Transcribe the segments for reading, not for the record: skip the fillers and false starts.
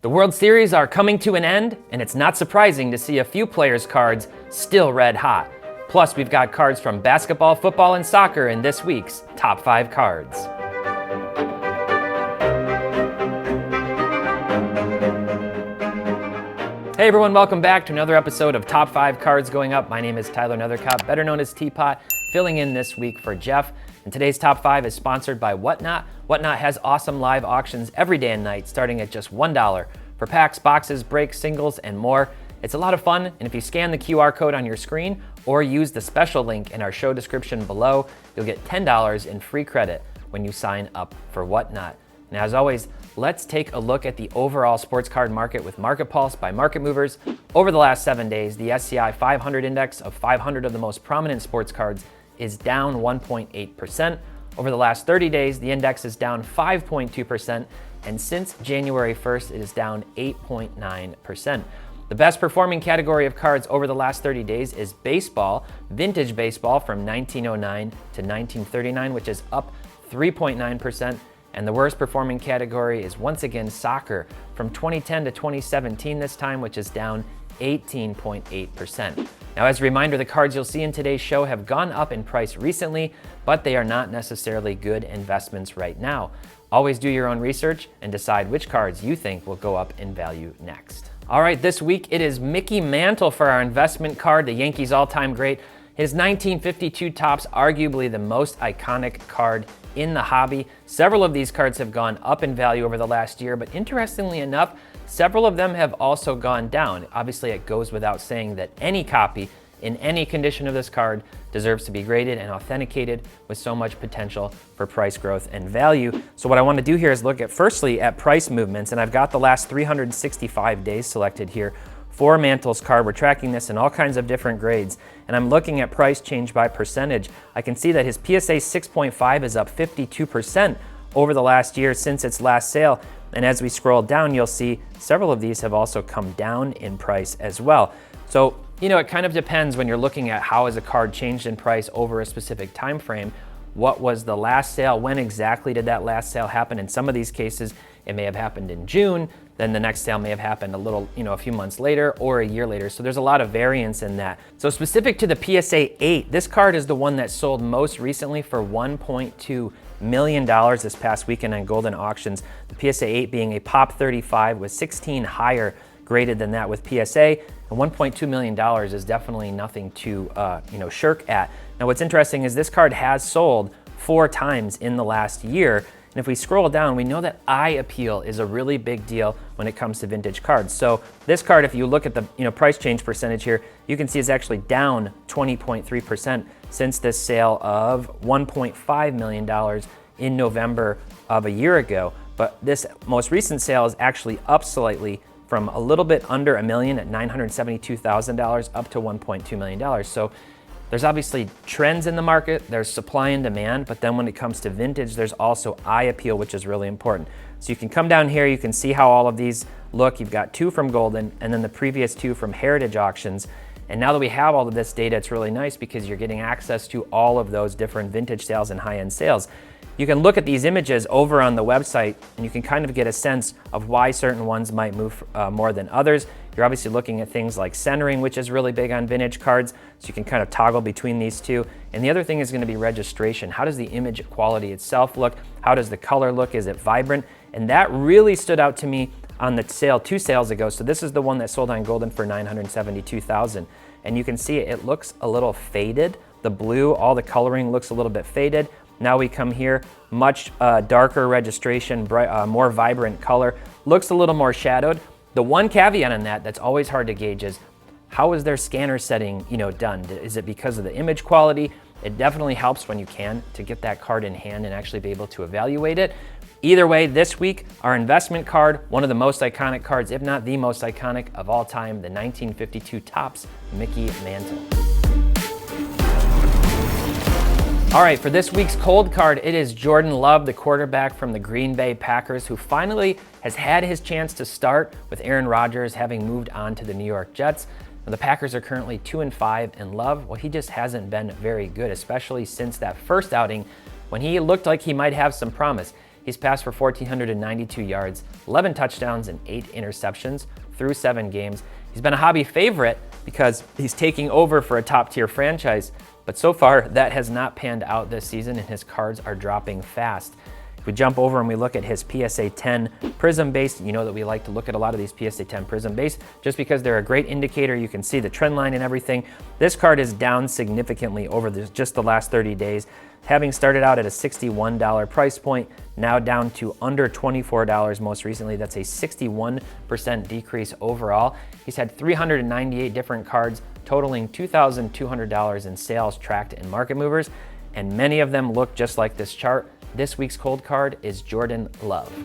The World Series are coming to an end, and it's not surprising to see a few players' cards still red hot. Plus, we've got cards from basketball, football, and soccer in this week's Top 5 Cards. Hey everyone, welcome back to another episode of Top 5 Cards Going Up. My name is Tyler Nethercott, better known as Teapot, filling in this week for Jeff. And today's Top 5 is sponsored by Whatnot. Whatnot has awesome live auctions every day and night, starting at just $1 for packs, boxes, breaks, singles, and more. It's a lot of fun, and if you scan the QR code on your screen or use the special link in our show description below, you'll get $10 in free credit when you sign up for Whatnot. Now, as always, let's take a look at the overall sports card market with Market Pulse by Market Movers. Over the last 7 days, the SCI 500 index of 500 of the most prominent sports cards is down 1.8%. Over the last 30 days, the index is down 5.2%, and since January 1st, it is down 8.9%. The best performing category of cards over the last 30 days is baseball, vintage baseball from 1909 to 1939, which is up 3.9%. And the worst performing category is once again soccer from 2010 to 2017 this time, which is down 18.8%. Now, as a reminder, the cards you'll see in today's show have gone up in price recently, but they are not necessarily good investments right now. Always do your own research and decide which cards you think will go up in value next. All right, this week it is Mickey Mantle for our investment card, the Yankees all-time great. His 1952 Topps, arguably the most iconic card in the hobby. Several of these cards have gone up in value over the last year, but interestingly enough, several of them have also gone down. Obviously, it goes without saying that any copy in any condition of this card deserves to be graded and authenticated with so much potential for price growth and value. So what I want to do here is look at firstly at price movements, and I've got the last 365 days selected here for Mantle's card. We're tracking this in all kinds of different grades, and I'm looking at price change by percentage. I can see that his PSA 6.5 is up 52% over the last year since its last sale, and as we scroll down, you'll see several of these have also come down in price as well. So, it kind of depends when you're looking at how has a card changed in price over a specific time frame. What was the last sale? When exactly did that last sale happen? In some of these cases, it may have happened in June, then the next sale may have happened a few months later or a year later. So there's a lot of variance in that. So specific to the PSA 8, this card is the one that sold most recently for $1.2 million this past weekend on Golden Auctions. The PSA 8 being a Pop 35 with 16 higher graded than that with PSA. And $1.2 million is definitely nothing to shirk at. Now what's interesting is this card has sold 4 times in the last year. And if we scroll down, we know that eye appeal is a really big deal when it comes to vintage cards. So this card, if you look at the price change percentage here, you can see it's actually down 20.3% since this sale of $1.5 million in November of a year ago. But this most recent sale is actually up slightly from a little bit under $1 million at $972,000 up to $1.2 million. So there's obviously trends in the market, there's supply and demand, but then when it comes to vintage, there's also eye appeal, which is really important. So you can come down here, you can see how all of these look. You've got 2 from Golden and then the previous 2 from Heritage Auctions. And now that we have all of this data, it's really nice because you're getting access to all of those different vintage sales and high-end sales. You can look at these images over on the website and you can kind of get a sense of why certain ones might move more than others. You're obviously looking at things like centering, which is really big on vintage cards, so you can kind of toggle between these two. And the other thing is going to be registration. How does the image quality itself look? How does the color look? Is it vibrant? And that really stood out to me on the sale 2 sales ago. So this is the one that sold on Golden for $972,000. And you can see it looks a little faded. The blue, all the coloring looks a little bit faded. Now we come here, much darker registration, more vibrant color, looks a little more shadowed. The one caveat on that that's always hard to gauge is how is their scanner setting done? Is it because of the image quality? It definitely helps when you can to get that card in hand and actually be able to evaluate it. Either way, this week, our investment card, one of the most iconic cards, if not the most iconic of all time, the 1952 Topps Mickey Mantle. All right, for this week's cold card, it is Jordan Love, the quarterback from the Green Bay Packers, who finally has had his chance to start with Aaron Rodgers having moved on to the New York Jets. Now, the Packers are currently 2-5, and Love, well, he just hasn't been very good, especially since that first outing when he looked like he might have some promise. He's passed for 1,492 yards, 11 touchdowns, and 8 interceptions through 7 games. He's been a hobby favorite because he's taking over for a top-tier franchise, but so far that has not panned out this season, and his cards are dropping fast. If we jump over and we look at his PSA 10 Prism base, you know that we like to look at a lot of these PSA 10 Prism base just because they're a great indicator. You can see the trend line and everything. This card is down significantly over just the last 30 days, having started out at a $61 price point, now down to under $24 most recently. That's a 61% decrease overall. He's had 398 different cards totaling $2,200 in sales tracked in market movers, and many of them look just like this chart. This week's cold card is Jordan Love.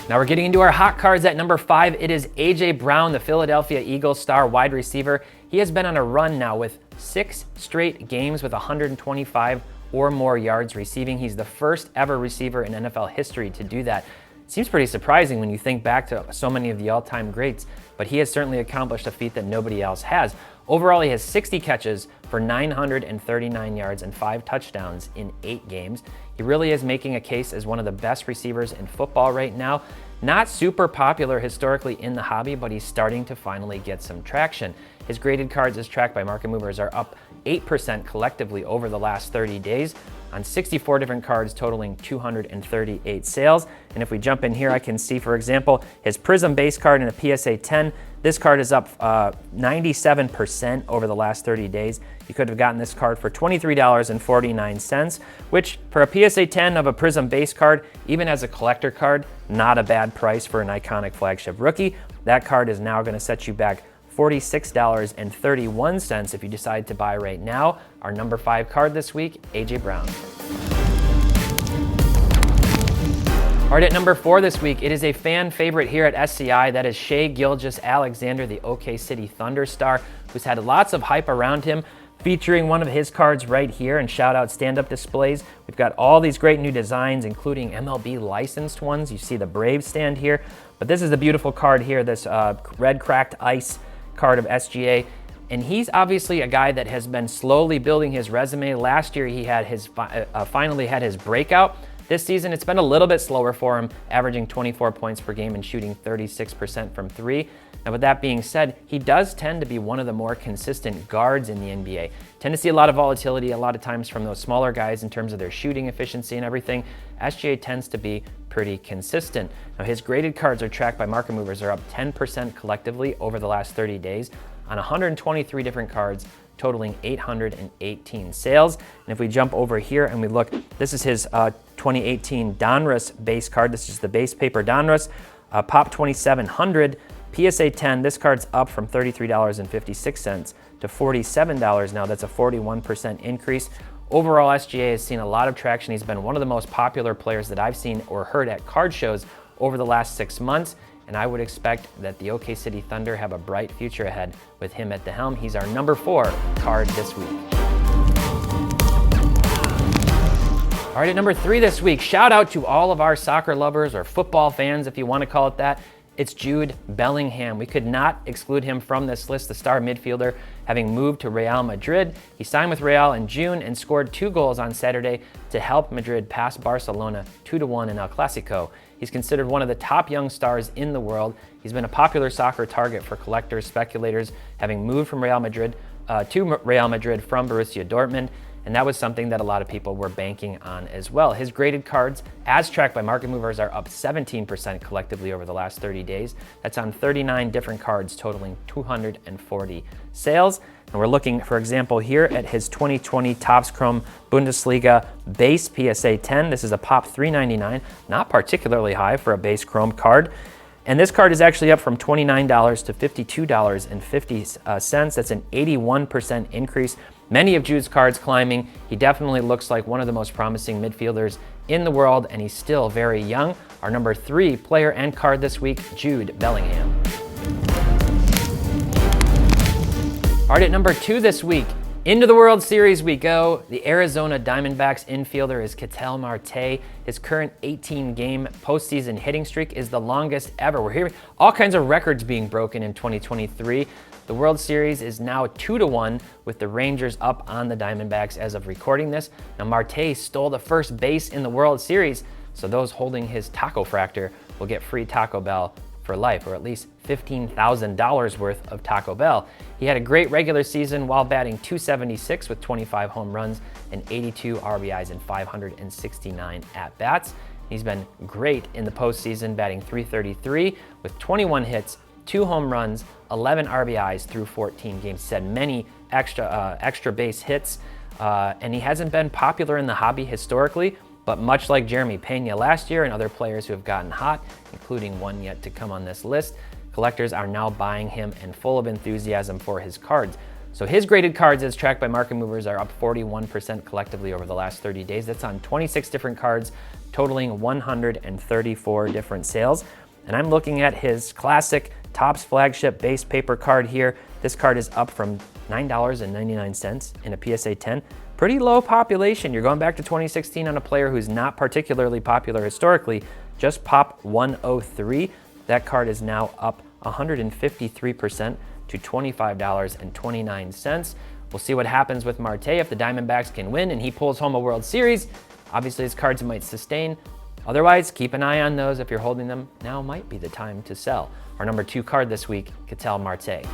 Now we're getting into our hot cards. At number 5, it is A.J. Brown, the Philadelphia Eagles star wide receiver. He has been on a run now with 6 straight games with 125 or more yards receiving. He's the first ever receiver in NFL history to do that. Seems pretty surprising when you think back to so many of the all-time greats, but he has certainly accomplished a feat that nobody else has. Overall, he has 60 catches for 939 yards and 5 touchdowns in 8 games. He really is making a case as one of the best receivers in football right now. Not super popular historically in the hobby, but he's starting to finally get some traction. His graded cards as tracked by market movers are up 8% collectively over the last 30 days on 64 different cards totaling 238 sales. And if we jump in here, I can see, for example, his Prism base card in a PSA 10. This card is up 97% over the last 30 days. You could have gotten this card for $23.49, which for a PSA 10 of a Prism base card, even as a collector card, not a bad price for an iconic flagship rookie. That card is now going to set you back $46.31 if you decide to buy right now. Our number 5 card this week, A.J. Brown. All right, at number 4 this week, it is a fan favorite here at SCI. That is Shai Gilgeous-Alexander, the OK City Thunder star, who's had lots of hype around him, featuring one of his cards right here, and shout out stand-up displays. We've got all these great new designs, including MLB licensed ones. You see the Braves stand here, but this is the beautiful card here, this red cracked ice card of SGA. And he's obviously a guy that has been slowly building his resume. Last year, he had his finally had his breakout. This season, it's been a little bit slower for him, averaging 24 points per game and shooting 36% from 3. Now, with that being said, he does tend to be one of the more consistent guards in the NBA. Tend to see a lot of volatility a lot of times from those smaller guys in terms of their shooting efficiency and everything. SGA tends to be pretty consistent. Now, his graded cards are tracked by market movers are up 10% collectively over the last 30 days on 123 different cards, totaling 818 sales. And if we jump over here and we look, this is his 2018 Donruss base card. This is the base paper Donruss, Pop 2700, PSA 10. This card's up from $33.56 to $47 now. That's a 41% increase. Overall, SGA has seen a lot of traction. He's been one of the most popular players that I've seen or heard at card shows over the last 6 months. And I would expect that the OK City Thunder have a bright future ahead with him at the helm. He's our number 4 card this week. All right, at number 3 this week, shout out to all of our soccer lovers or football fans, if you want to call it that. It's Jude Bellingham. We could not exclude him from this list, the star midfielder, having moved to Real Madrid. He signed with Real in June and scored 2 goals on Saturday to help Madrid pass Barcelona 2-1 in El Clasico. He's considered one of the top young stars in the world. He's been a popular soccer target for collectors, speculators, having moved from Real Madrid to Real Madrid from Borussia Dortmund. And that was something that a lot of people were banking on as well. His graded cards, as tracked by market movers, are up 17% collectively over the last 30 days. That's on 39 different cards, totaling 240 sales. And we're looking, for example, here at his 2020 Topps Chrome Bundesliga base PSA 10. This is a Pop 399, not particularly high for a base Chrome card. And this card is actually up from $29 to $52.50. That's an 81% increase. Many of Jude's cards climbing. He definitely looks like one of the most promising midfielders in the world, and he's still very young. Our number 3 player and card this week, Jude Bellingham. All right, at number 2 this week, Into the World Series we go. The Arizona Diamondbacks infielder is Ketel Marte. His current 18-game postseason hitting streak is the longest ever. We're hearing all kinds of records being broken in 2023. The World Series is now 2-1 with the Rangers up on the Diamondbacks as of recording this. Now Marte stole the first base in the World Series, so those holding his taco fractor will get free Taco Bell for life, or at least $15,000 worth of Taco Bell. He had a great regular season while batting .276 with 25 home runs and 82 RBIs and 569 at-bats. He's been great in the postseason, batting .333 with 21 hits, 2 home runs, 11 RBIs through 14 games. He's had many extra base hits, and he hasn't been popular in the hobby historically, but much like Jeremy Pena last year and other players who have gotten hot, including one yet to come on this list, collectors are now buying him and full of enthusiasm for his cards. So his graded cards as tracked by market movers are up 41% collectively over the last 30 days. That's on 26 different cards, totaling 134 different sales. And I'm looking at his classic Topps flagship base paper card here. This card is up from $9.99 in a PSA 10. Pretty low population. You're going back to 2016 on a player who's not particularly popular historically. Just pop 103. That card is now up 153% to $25.29. We'll see what happens with Marte if the Diamondbacks can win and he pulls home a World Series. Obviously his cards might sustain. Otherwise, keep an eye on those. If you're holding them, now might be the time to sell. Our number 2 card this week, Ketel Marte.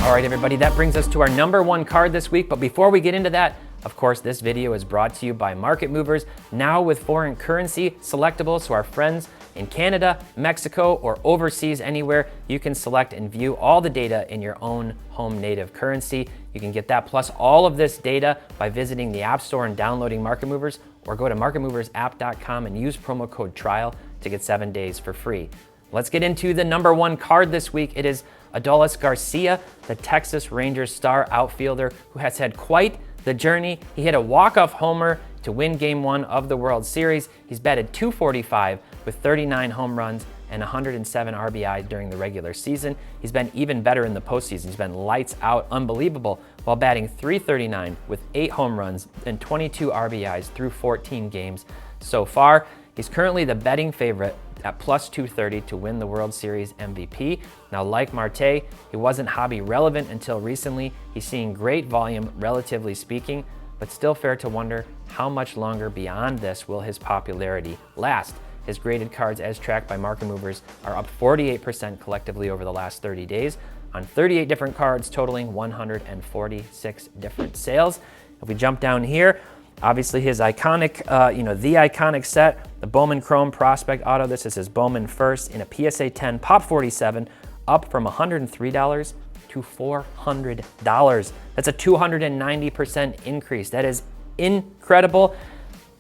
All right, everybody, that brings us to our number 1 card this week. But before we get into that, of course, this video is brought to you by Market Movers, now with foreign currency selectables. So our friends in Canada, Mexico, or overseas anywhere, you can select and view all the data in your own home native currency. You can get that plus all of this data by visiting the App Store and downloading Market Movers, or go to marketmoversapp.com and use promo code TRIAL to get 7 days for free. Let's get into the number 1 card this week. It is Adolis Garcia, the Texas Rangers star outfielder who has had quite the journey. He hit a walk-off homer to win Game 1 of the World Series. He's batted .245 with 39 home runs and 107 RBI during the regular season. He's been even better in the postseason. He's been lights out, unbelievable, while batting .339 with 8 home runs and 22 RBIs through 14 games so far. He's currently the betting favorite at plus 230 to win the World Series MVP. Now, like Marte, he wasn't hobby relevant until recently. He's seeing great volume, relatively speaking, but still fair to wonder how much longer beyond this will his popularity last. His graded cards as tracked by market movers are up 48% collectively over the last 30 days on 38 different cards, totaling 146 different sales. If we jump down here, obviously his iconic, the iconic set, the Bowman Chrome Prospect Auto. This is his Bowman first in a PSA 10 Pop 47, up from $103 to $400. That's a 290% increase. That is incredible.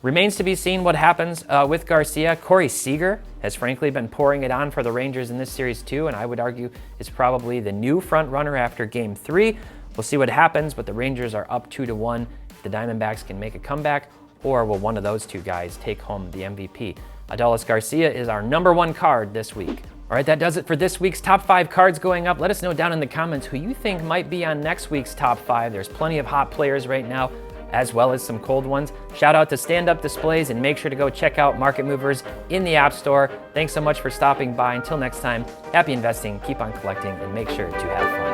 Remains to be seen what happens with Garcia. Corey Seager has frankly been pouring it on for the Rangers in this series too, and I would argue is probably the new front runner after Game 3. We'll see what happens, but the Rangers are up 2-1. The Diamondbacks can make a comeback, or will one of those two guys take home the MVP? Adolis Garcia is our number 1 card this week. All right, that does it for this week's top 5 cards going up. Let us know down in the comments who you think might be on next week's top 5. There's plenty of hot players right now, as well as some cold ones. Shout out to Stand Up Displays, and make sure to go check out Market Movers in the App Store. Thanks so much for stopping by. Until next time, happy investing, keep on collecting, and make sure to have fun.